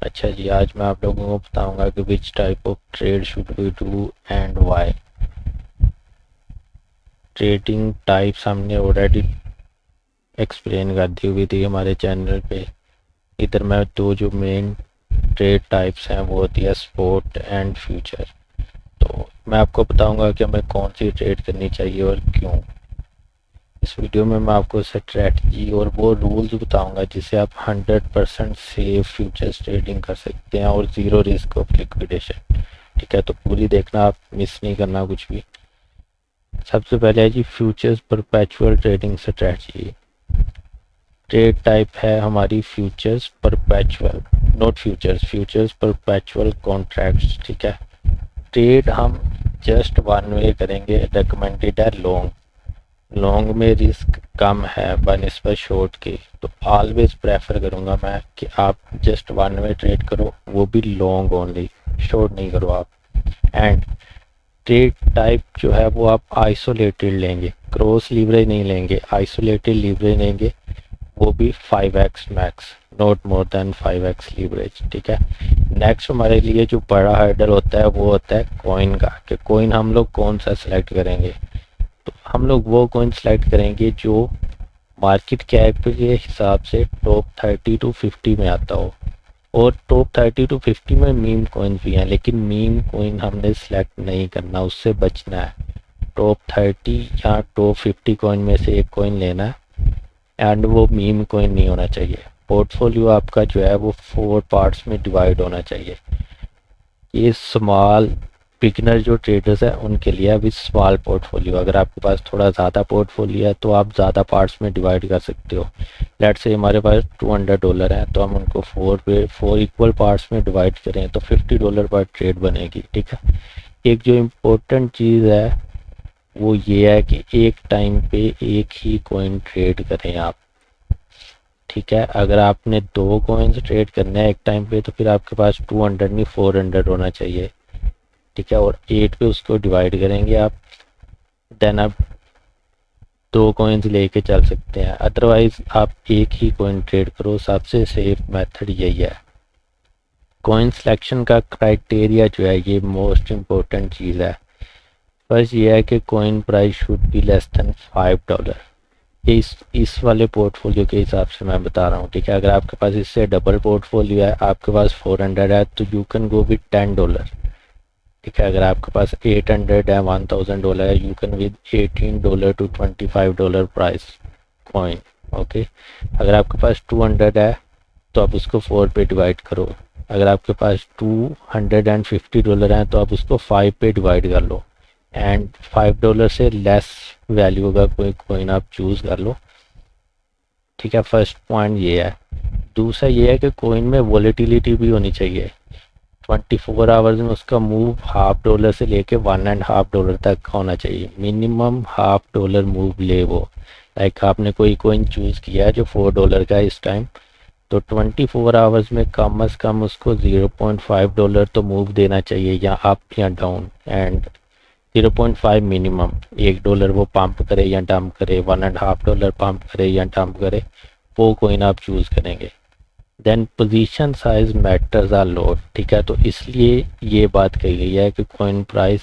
अच्छा जी, आज मैं आप लोगों को बताऊंगा कि which type of trade should we do and why. Trading types हमने ऑलरेडी एक्सप्लेन कर दी हुई थी हमारे चैनल पे। इधर मैं दो जो मेन ट्रेड टाइप्स हैं वो होती है स्पॉट एंड फ्यूचर। तो मैं आपको बताऊंगा कि हमें कौन सी ट्रेड करनी चाहिए और क्यों। इस वीडियो में मैं आपको स्ट्रेटजी और वो रूल्स बताऊंगा जिससे आप 100% सेफ फ्यूचर्स ट्रेडिंग कर सकते हैं और ज़ीरो रिस्क ऑफ लिक्विडेशन। ठीक है, तो पूरी देखना, आप मिस नहीं करना कुछ भी। सबसे पहले है जी futures perpetual trading strategy. Trade type है हमारी futures perpetual, not futures, futures perpetual contracts. ठीक है, ट्रेड हम जस्ट वन वे करेंगे, रिकमेंडेड है लॉन्ग। लॉन्ग में रिस्क कम है बनिस्बत शॉर्ट के, तो ऑलवेज प्रेफर करूँगा मैं कि आप जस्ट वन वे ट्रेड करो, वो भी लॉन्ग ओनली, शॉर्ट नहीं करो आप। एंड ट्रेड टाइप जो है वो आप आइसोलेटेड लेंगे, क्रॉस लीवरेज नहीं लेंगे, आइसोलेटेड लीवरेज लेंगे, वो भी 5x max, not more than 5x leverage. ठीक है, नेक्स्ट हमारे लिए जो बड़ा हर्डल होता है वो होता है कॉइन का, कि कॉइन हम लोग कौन सा सिलेक्ट करेंगे। तो हम लोग वो कॉइन सिलेक्ट करेंगे जो मार्केट कैप के हिसाब से टॉप 30 to 50 में आता हो। और टॉप 30 to 50 में मीम कॉइन भी हैं, लेकिन मीम कॉइन हमने सेलेक्ट नहीं करना, उससे बचना है। टॉप 30 या टॉप 50 कॉइन में से एक कॉइन लेना है, एंड वो मीम कॉइन नहीं होना चाहिए। पोर्टफोलियो आपका जो है वो 4 पार्ट्स में डिवाइड होना चाहिए। ये स्मॉल बिगनर जो ट्रेडर्स हैं उनके लिए अभी स्मॉल पोर्टफोलियो, अगर आपके पास थोड़ा ज़्यादा पोर्टफोलियो है तो आप ज़्यादा पार्ट्स में डिवाइड कर सकते हो। लेट्स से हमारे पास $200 हैं, तो हम उनको 4 इक्वल पार्ट्स में डिवाइड करें तो $50 पर ट्रेड बनेगी। ठीक है, एक जो इम्पोर्टेंट चीज़ है वो ये है कि एक टाइम पे एक ही कॉइन ट्रेड करें आप। ठीक है, अगर आपने दो कॉइन्स ट्रेड करने हैं एक टाइम पे तो फिर आपके पास 200 नहीं 400 होना चाहिए। ठीक है, और 8 पे उसको डिवाइड करेंगे आप, देन आप दो कॉइन्स लेके चल सकते हैं। अदरवाइज आप एक ही कॉइन ट्रेड करो, सबसे सेफ मेथड यही है। कॉइन सिलेक्शन का क्राइटेरिया जो है ये मोस्ट इम्पोर्टेंट चीज़ है। फर्स्ट ये है कि coin price should be less than $5। ये इस वाले पोर्टफोलियो के हिसाब से मैं बता रहा हूँ। ठीक है, अगर आपके पास इससे डबल पोर्टफोलियो है, आपके पास 400 है, तो यू कैन गो विद $10। ठीक है, अगर आपके पास 800 है, $1000 है, you can with $18 to $25 price coin. Okay, अगर आपके पास 200 है तो आप उसको 4 पे डिवाइड करो। अगर आपके पास $250 हैं तो आप उसको 5 पे डिवाइड कर लो, एंड $5 से लेस वैल्यू का कोई कॉइन आप चूज़ कर लो। ठीक है, फर्स्ट पॉइंट ये है। दूसरा ये है कि कॉइन में वॉलेटिलिटी भी होनी चाहिए। 24 आवर्स में उसका मूव $0.5 से लेके $1.5 तक होना चाहिए, मिनिमम $0.5 मूव ले वो। लाइक आपने कोई कॉइन चूज़ किया है जो $4 का है इस टाइम, तो 24 आवर्स में कम से कम उसको $0.5 तो मूव देना चाहिए, या अप या डाउन। एंड 0.5 मिनिमम, $1 वो पंप करे या डंप करे, $1.5 पंप करे या डंप करे, वो कॉइन आप चूज़ करेंगे। Then position size matters are lot. ठीक है, तो इसलिए ये बात कही गई है कि coin price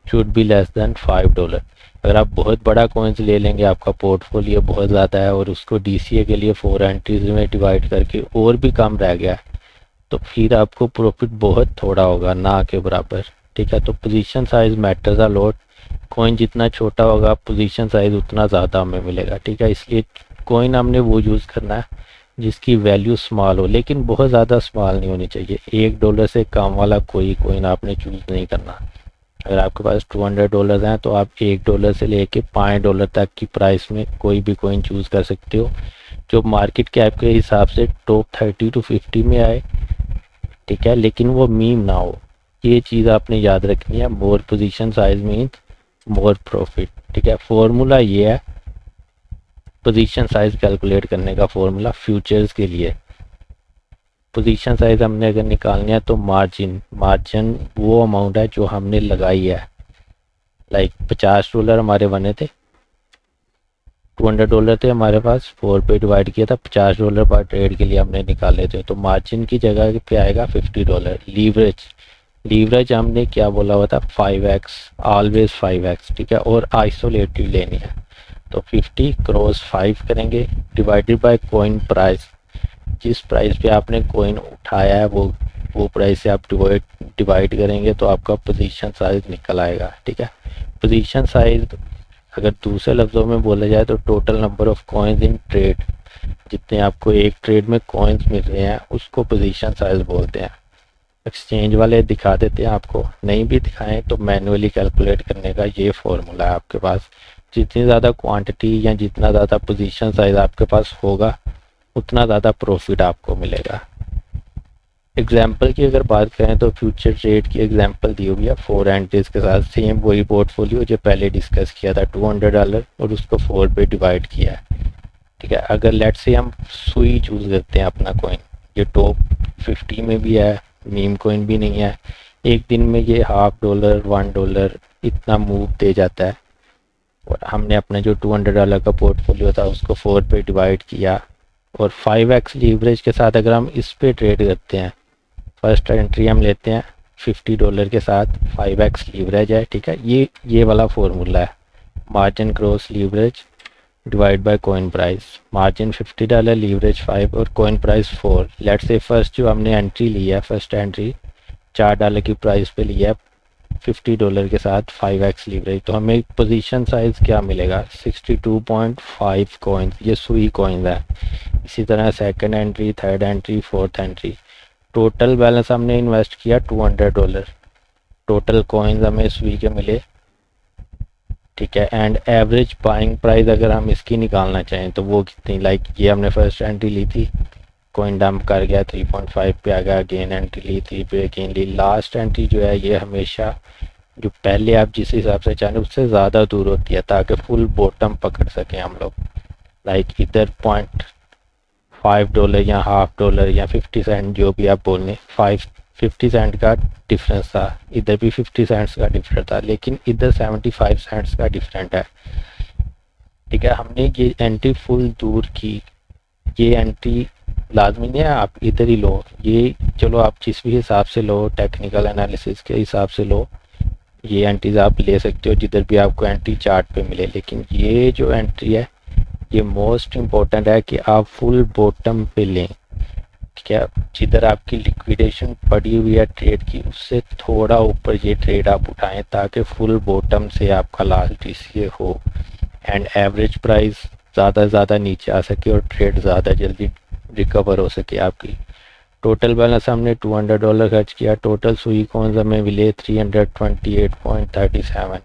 should be less than $5। अगर आप बहुत बड़ा कॉइन्स ले लेंगे, आपका पोर्टफोलियो बहुत ज़्यादा है और उसको डीसीए के लिए 4 एंट्रीज में डिवाइड करके और भी कम रह गया, तो फिर आपको प्रॉफिट बहुत थोड़ा होगा, ना के बराबर। ठीक है, तो position size matters a lot. Coin जितना छोटा होगा पोजीशन साइज उतना ज़्यादा हमें मिलेगा। ठीक है, इसलिए कॉइन हमने वो यूज़ करना है जिसकी वैल्यू स्मॉल हो, लेकिन बहुत ज़्यादा स्मॉल नहीं होनी चाहिए। $1 से कम वाला कोई कॉइन आपने चूज़ नहीं करना। अगर आपके पास $200 हैं तो आप $1 से लेके $5 तक की प्राइस में कोई भी कॉइन चूज़ कर सकते हो जो मार्केट कैप के हिसाब से टॉप 30 to 50 में आए। ठीक है, लेकिन वो मीम ना हो, ये चीज़ आपने याद रखनी है। More position size means more profit. ठीक है, फॉर्मूला ये है पोजीशन साइज कैलकुलेट करने का, फॉर्मूला फ्यूचर्स के लिए। पोजीशन साइज हमने अगर निकालनी है तो मार्जिन, मार्जिन वो अमाउंट है जो हमने लगाई है। लाइक $50 हमारे बने थे, $200 थे हमारे पास, 4 पे डिवाइड किया था, $50 पर ट्रेड के लिए हमने निकाले थे, तो मार्जिन की जगह पे आएगा $50। लीवरेज, लीवरेज हमने क्या बोला हुआ था, 5x, ऑलवेज 5x, ठीक है, और आइसोलेटिव लेनी है, तो 50 क्रॉस 5 करेंगे, डिवाइडेड बाय कॉइन प्राइस, जिस प्राइस पे आपने कॉइन उठाया है वो प्राइस से आप डिवाइड करेंगे तो आपका पोजीशन साइज निकल आएगा, ठीक है। पोजीशन साइज अगर दूसरे लफ्ज़ों में बोला जाए तो total number of coins in trade, जितने आपको एक ट्रेड में कॉइन्स मिल रहे हैं उसको पोजीशन साइज बोलते हैं। एक्सचेंज वाले दिखा देते हैं आपको, नहीं भी दिखाएं तो मैनुअली कैलकुलेट करने का ये फॉर्मूला है आपके पास। जितनी ज़्यादा क्वांटिटी या जितना ज़्यादा पोजीशन साइज आपके पास होगा उतना ज़्यादा प्रॉफिट आपको मिलेगा। एग्जाम्पल की अगर बात करें तो फ्यूचर ट्रेड की एग्जाम्पल दी हुई है 4 एंट्रीज के साथ, सेम वही पोर्टफोलियो जो पहले डिस्कस किया था, $200 और उसको 4 पे डिवाइड किया है, ठीक है। अगर लेट से हम सुई चूज़ करते हैं अपना कॉइन, ये टॉप 50 में भी है, मीम कॉइन भी नहीं है, एक दिन में ये $0.5 $1 इतना मूव दे जाता है, और हमने अपने जो $200 का पोर्टफोलियो था उसको 4 पे डिवाइड किया, और 5x लीवरेज के साथ अगर हम इस पे ट्रेड करते हैं, फर्स्ट एंट्री हम लेते हैं $50 के साथ, 5x लीवरेज है, ठीक है, ये वाला फॉर्मूला है, margin cross leverage divide by coin price, margin $50, leverage 5 और coin price 4। Let's say first जो हमने एंट्री ली है, फर्स्ट एंट्री $4 की प्राइस पे लिया है $50 के साथ 5x लीवरेज, तो हमें पोजीशन साइज क्या मिलेगा, 62.5 कॉइन्स, ये सुई कॉइन्स है। इसी तरह second entry, third entry, fourth entry, total balance हमने इन्वेस्ट किया $200, टोटल कॉइन्स हमें सुई के मिले, ठीक है। एंड एवरेज बाइंग प्राइस अगर हम इसकी निकालना चाहें तो वो कितनी, लाइक ये हमने फर्स्ट एंट्री ली थी, कॉइन डंप कर गया 3.5 पे आ गया, अगेन एंट्री ली 3 पे अगेन ली, लास्ट एंट्री जो है ये हमेशा जो पहले आप जिस हिसाब से चाहें उससे ज़्यादा दूर होती है ताकि फुल बॉटम पकड़ सकें हम लोग, लाइक इधर $0.5 या $0.5 या 50 सेंट जो भी आप बोल लें, 50 सेंट का डिफरेंस था, इधर भी 50 सेंट्स का डिफरेंस था, लेकिन इधर 75 सेंट्स का डिफरेंट है, ठीक है। हमने ये एंट्री फुल दूर की, ये एंट्री लाजमी नहीं है आप इधर ही लो, ये चलो आप जिस भी हिसाब से लो, टेक्निकल एनालिसिस के हिसाब से लो, ये एंट्रीज आप ले सकते हो जिधर भी आपको एंट्री चार्ट पे मिले, लेकिन ये जो एंट्री है ये मोस्ट इम्पोर्टेंट है कि आप फुल बॉटम पे लें, ठीक है। जिधर आपकी लिक्विडेशन पड़ी हुई है ट्रेड की उससे थोड़ा ऊपर ये ट्रेड आप उठाएं ताकि फुल बॉटम से आपका लास्ट डीसीए हो एंड एवरेज प्राइस ज़्यादा से ज़्यादा नीचे आ सके और ट्रेड ज़्यादा जल्दी रिकवर हो सके आपकी। टोटल बैलेंस हमने $200 खर्च किया, टोटल सुई कॉइन्स हमें मिले 328.37।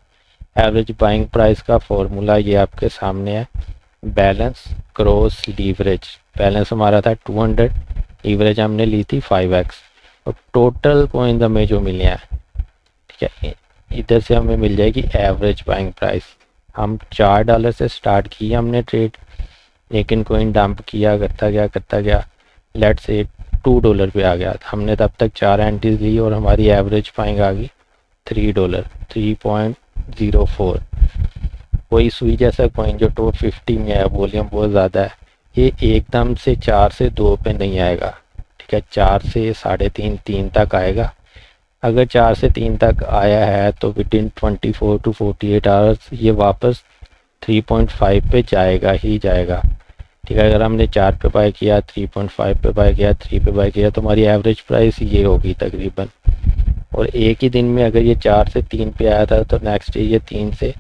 एवरेज बाइंग प्राइस का फॉर्मूला ये आपके सामने है, बैलेंस क्रॉस लीवरेज, बैलेंस हमारा था 200, लीवरेज हमने ली थी 5x, और टोटल कॉइन्स हमें जो मिले हैं, ठीक है, इधर से हमें मिल जाएगी एवरेज बाइंग प्राइस। हम $4 से स्टार्ट किया हमने ट्रेड, लेकिन कॉइन डंप किया, करता गया लेट से $2 पे आ गया, हमने तब तक 4 एंट्रीज ली और हमारी एवरेज बाइंग आ गई $3, 3.04। वही सुई जैसा कॉइन जो टॉप 50 में है, वॉल्यूम बहुत ज़्यादा है, ये एकदम से 4 से 2 पे नहीं आएगा, ठीक है, 4 से 3.5 3 तक आएगा। अगर 4 से 3 तक आया है तो विदिन 24 to 48 आवर्स ये वापस 3.5 पे जाएगा ही जाएगा, ठीक है। अगर हमने 4 पे बाय किया, 3.5 पे बाय किया, 3 पे बाय किया, तो हमारी एवरेज प्राइस ये होगी तकरीबन, और एक ही दिन में अगर ये 4 से 3 पे आया था तो नेक्स्ट डे ये 3 से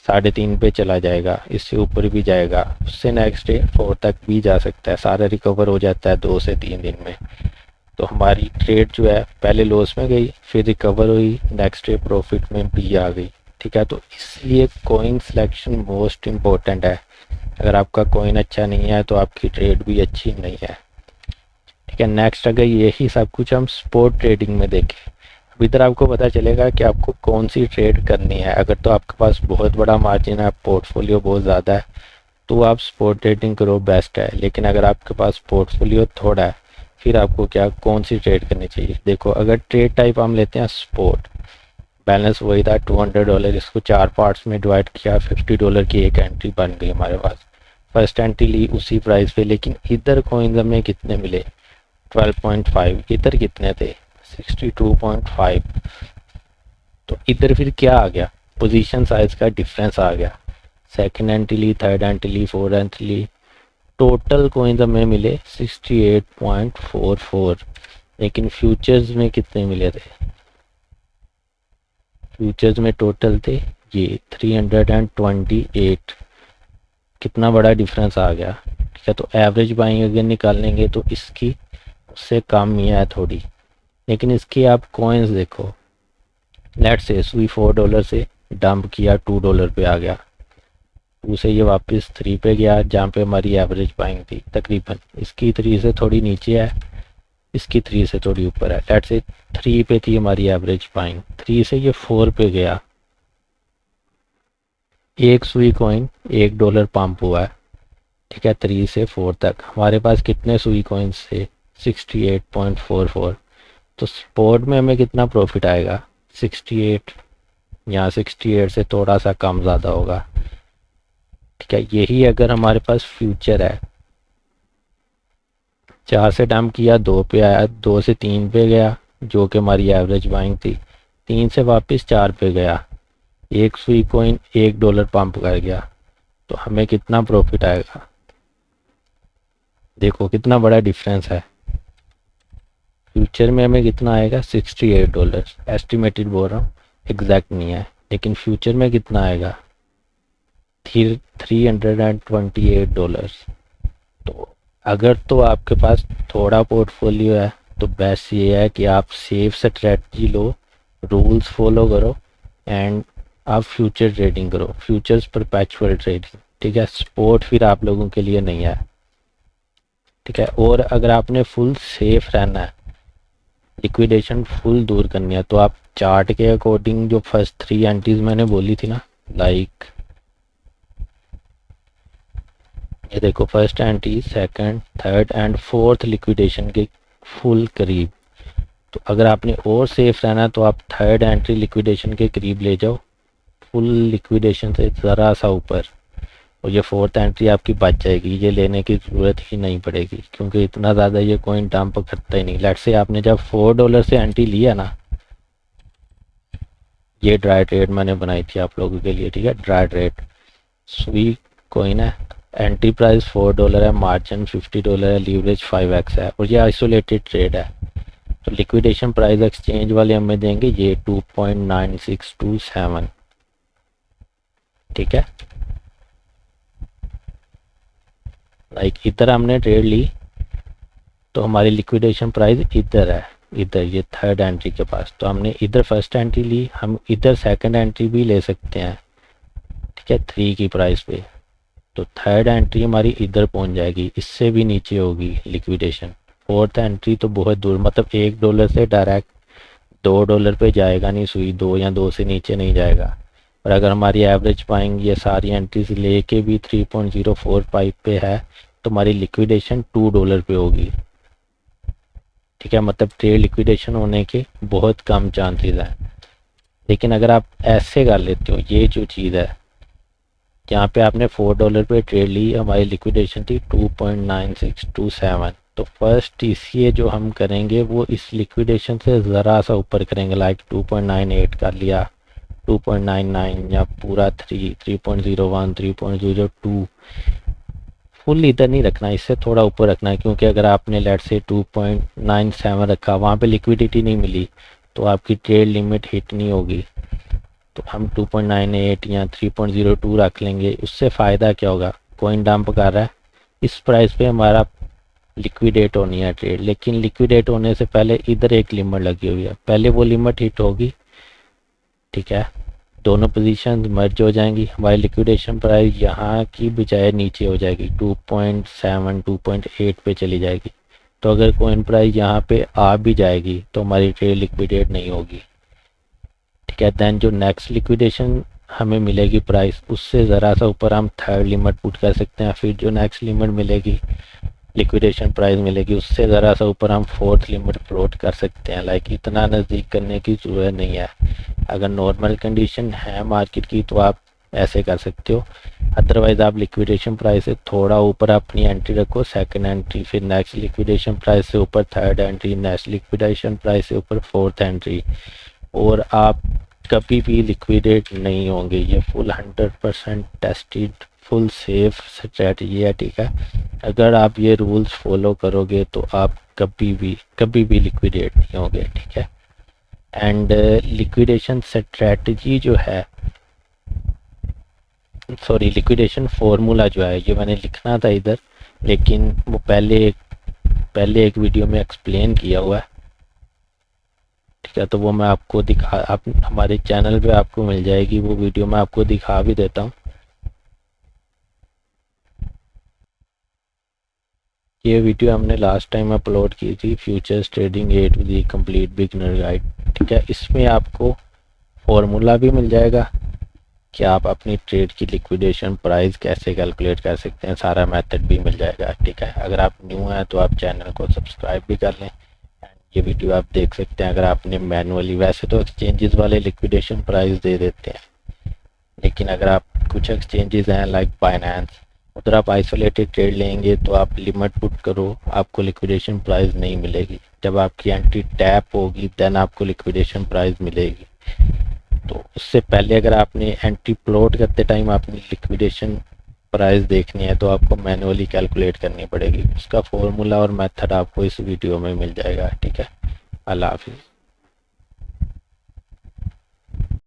3.5 पे चला जाएगा, इससे ऊपर भी जाएगा, उससे नेक्स्ट डे 4 तक भी जा सकता है, सारा रिकवर हो जाता है 2 से 3 दिन में। तो हमारी ट्रेड जो है पहले लॉस में गई, फिर रिकवर हुई, नेक्स्ट डे प्रॉफिट में भी आ गई, ठीक है। तो इसलिए कॉइन सिलेक्शन मोस्ट इम्पोर्टेंट है, अगर आपका कॉइन अच्छा नहीं है तो आपकी ट्रेड भी अच्छी नहीं है, ठीक है। नेक्स्ट अगर यही सब कुछ हम स्पॉट ट्रेडिंग में देखें, अब इधर आपको पता चलेगा कि आपको कौन सी ट्रेड करनी है। अगर तो आपके पास बहुत बड़ा मार्जिन है, पोर्टफोलियो बहुत ज़्यादा है, तो आप स्पॉट ट्रेडिंग करो, बेस्ट है। लेकिन अगर आपके पास पोर्टफोलियो थोड़ा है, फिर आपको क्या कौन सी ट्रेड करनी चाहिए। देखो अगर ट्रेड टाइप हम लेते हैं स्पॉट, बैलेंस वही था $200। इसको 4 पार्ट्स में डिवाइड किया, $50 की एक एंट्री बन गई हमारे पास। फर्स्ट एंट्री ली उसी प्राइस पे, लेकिन इधर कॉइन्स हमें कितने मिले? 12.5। इधर कितने थे? 62.5। तो इधर फिर क्या आ गया? पोजीशन साइज का डिफरेंस आ गया। सेकंड एंट्री ली, थर्ड एंट्री ली, फोर्थ एंट्री ली, टोटल कॉइन्स हमें मिले 68.44। लेकिन फ्यूचर्स में कितने मिले थे? फ्यूचर्स में टोटल थे ये 328। कितना बड़ा डिफरेंस आ गया। ठीक है, तो एवरेज बाइंग अगर निकालेंगे तो इसकी उससे कम ही है थोड़ी, लेकिन इसकी आप कॉइन्स देखो। लेट्स से सुई $4 से डंप किया, $2 पे आ गया, 2 से ये वापस 3 पे गया जहाँ पे हमारी एवरेज बाइंग थी तकरीबन। इसकी 3 से थोड़ी नीचे है, इसकी 3 से थोड़ी ऊपर है। लेट्स से 3 पे थी हमारी एवरेज बाइंग, 3 से ये 4 पे गया, एक सुई कॉइन $1 पंप हुआ है। ठीक है, 3 से 4 तक हमारे पास कितने सुई कॉइन्स थे? 68.44। तो स्पॉट में हमें कितना प्रॉफिट आएगा? 68। यहाँ 68 से थोड़ा सा कम ज़्यादा होगा। ठीक है, यही अगर हमारे पास फ्यूचर है, 4 से डंप किया, 2 पे आया, 2 से 3 पे गया जो कि हमारी एवरेज बाइंग थी, 3 से वापस 4 पे गया, एक सुई कॉइन $1 पंप कर गया, तो हमें कितना प्रॉफिट आएगा? देखो कितना बड़ा डिफरेंस है। फ्यूचर में हमें कितना आएगा? $68। एस्टिमेटेड बोल रहा हूँ, एग्जैक्ट नहीं है, लेकिन फ्यूचर में कितना आएगा? $328। तो अगर तो आपके पास थोड़ा पोर्टफोलियो है तो बेस्ट ये है कि आप सेफ स्ट्रेटजी लो, रूल्स फॉलो करो एंड आप फ्यूचर ट्रेडिंग करो। Futures perpetual trading. ठीक है, स्पोर्ट फिर आप लोगों के लिए नहीं है। ठीक है, और अगर आपने फुल सेफ रहना है, लिक्विडेशन फुल दूर करनी है, तो आप चार्ट के अकॉर्डिंग जो फर्स्ट 3 एंट्रीज मैंने बोली थी ना, लाइक ये देखो, first entry, second, third and fourth liquidation के फुल करीब। तो अगर आपने और सेफ रहना है तो आप थर्ड एंट्री लिक्विडेशन के करीब ले जाओ, फुल लिक्विडेशन से ज़रा सा ऊपर, और ये फोर्थ एंट्री आपकी बच जाएगी। ये लेने की ज़रूरत ही नहीं पड़ेगी क्योंकि इतना ज़्यादा ये कॉइन डंप करता ही नहीं। लेट्स से आपने जब $4 से एंट्री लिया ना, ये ड्राई ट्रेड मैंने बनाई थी आप लोगों के लिए। ठीक है, ड्राई ट्रेड सुई कॉइन है, एंट्री प्राइस $4 है, मार्जिन $50 है, लीवरेज 5x है, और ये आइसोलेटेड ट्रेड है। तो लिक्विडेशन प्राइस एक्सचेंज वाले हमें देंगे ये 2.9627। ठीक है, लाइक इधर हमने ट्रेड ली तो हमारी लिक्विडेशन प्राइस इधर है, इधर ये थर्ड एंट्री के पास। तो हमने इधर फर्स्ट एंट्री ली, हम इधर सेकंड एंट्री भी ले सकते हैं। ठीक है, 3 की प्राइस पे। तो थर्ड एंट्री हमारी इधर पहुंच जाएगी, इससे भी नीचे होगी लिक्विडेशन। फोर्थ एंट्री तो बहुत दूर, मतलब $1 से डायरेक्ट $2 पे जाएगा नहीं सुई, 2 या 2 से नीचे नहीं जाएगा। और अगर हमारी एवरेज पाएंगे ये सारी एंट्रीज लेके भी 3.045 पे है तो हमारी लिक्विडेशन $2 पे होगी। ठीक है, मतलब ट्रेड लिक्विडेशन होने के बहुत कम चांसेस हैं। लेकिन अगर आप ऐसे कर लेते हो, ये जो चीज़ है यहाँ पे आपने $4 पे ट्रेड ली, हमारी लिक्विडेशन थी 2.9627। तो फर्स्ट TCA जो हम करेंगे वो इस लिक्विडेशन से ज़रा सा ऊपर करेंगे, लाइक 2.98 कर लिया, 2.99 या पूरा 3, 3.01, 3.02। फुल इधर नहीं रखना, इससे थोड़ा ऊपर रखना है, क्योंकि अगर आपने लेट से 2.97 रखा, वहाँ पे लिक्विडिटी नहीं मिली तो आपकी ट्रेड लिमिट हिट नहीं होगी। तो हम 2.98 या 3.02 रख लेंगे। उससे फ़ायदा क्या होगा? कॉइन डंप कर रहा है, इस प्राइस पे हमारा लिक्विडेट होनी है ट्रेड, लेकिन लिक्विडेट होने से पहले इधर एक लिमिट लगी हुई है, पहले वो लिमिट हिट होगी। ठीक है, दोनों पोजीशन मर्ज हो जाएंगी, हमारी लिक्विडेशन प्राइस यहाँ की बजाय नीचे हो जाएगी, 2.7, 2.8 पे चली जाएगी। तो अगर कॉइन प्राइस यहाँ पे आ भी जाएगी तो हमारी ट्रेड लिक्विडेट नहीं होगी। ठीक है, देन जो नेक्स्ट लिक्विडेशन हमें मिलेगी प्राइस, उससे ज़रा सा ऊपर हम थर्ड लिमिट पुट कर सकते हैं। फिर जो नेक्स्ट लिमिट मिलेगी, लिक्विडेशन प्राइस मिलेगी, उससे ज़रा सा ऊपर हम फोर्थ लिमिट फ्लोट कर सकते हैं। लाइक इतना नज़दीक करने की ज़रूरत नहीं है, अगर नॉर्मल कंडीशन है मार्केट की तो आप ऐसे कर सकते हो। अदरवाइज आप लिक्विडेशन प्राइस से थोड़ा ऊपर अपनी एंट्री रखो, सेकंड एंट्री, फिर नेक्स्ट लिक्विडेशन प्राइस से ऊपर third entry, next liquidation price से ऊपर फोर्थ एंट्री, और आप कभी भी लिक्विडेट नहीं होंगे। ये full 100% tested full safe strategy है, ठीक है। अगर आप ये रूल्स फॉलो करोगे तो आप कभी भी लिक्विडेट नहीं होंगे, ठीक है। एंड लिक्विडेशन स्ट्रेटजी जो है, सॉरी लिक्विडेशन फार्मूला जो है, ये मैंने लिखना था इधर, लेकिन वो पहले एक वीडियो में एक्सप्लेन किया हुआ है, ठीक है। तो वो मैं आपको दिखा, आप हमारे चैनल पे आपको मिल जाएगी वो वीडियो, मैं आपको दिखा भी देता हूँ। ये वीडियो हमने लास्ट टाइम अपलोड की थी, futures trading A to the complete beginner guide, ठीक है। इसमें आपको फॉर्मूला भी मिल जाएगा कि आप अपनी ट्रेड की लिक्विडेशन प्राइस कैसे कैलकुलेट कर सकते हैं, सारा मेथड भी मिल जाएगा, ठीक है। अगर आप न्यू हैं तो आप चैनल को सब्सक्राइब भी कर लें। ये वीडियो आप देख सकते हैं अगर आपने मैनुअली, वैसे तो एक्सचेंजेस वाले लिक्विडेशन प्राइस दे देते हैं, लेकिन अगर आप कुछ एक्सचेंजेस हैं लाइक बाइनेंस, उधर आप आइसोलेटेड ट्रेड लेंगे तो आप लिमिट पुट करो, आपको लिक्विडेशन प्राइस नहीं मिलेगी। जब आपकी एंट्री टैप होगी देन आपको लिक्विडेशन प्राइस मिलेगी। तो उससे पहले अगर आपने एंट्री प्लॉट करते टाइम आपने लिक्विडेशन प्राइस देखनी है तो आपको मैनुअली कैलकुलेट करनी पड़ेगी। उसका फॉर्मूला और मेथड आपको इस वीडियो में मिल जाएगा, ठीक है। अल्लाह हाफिज़।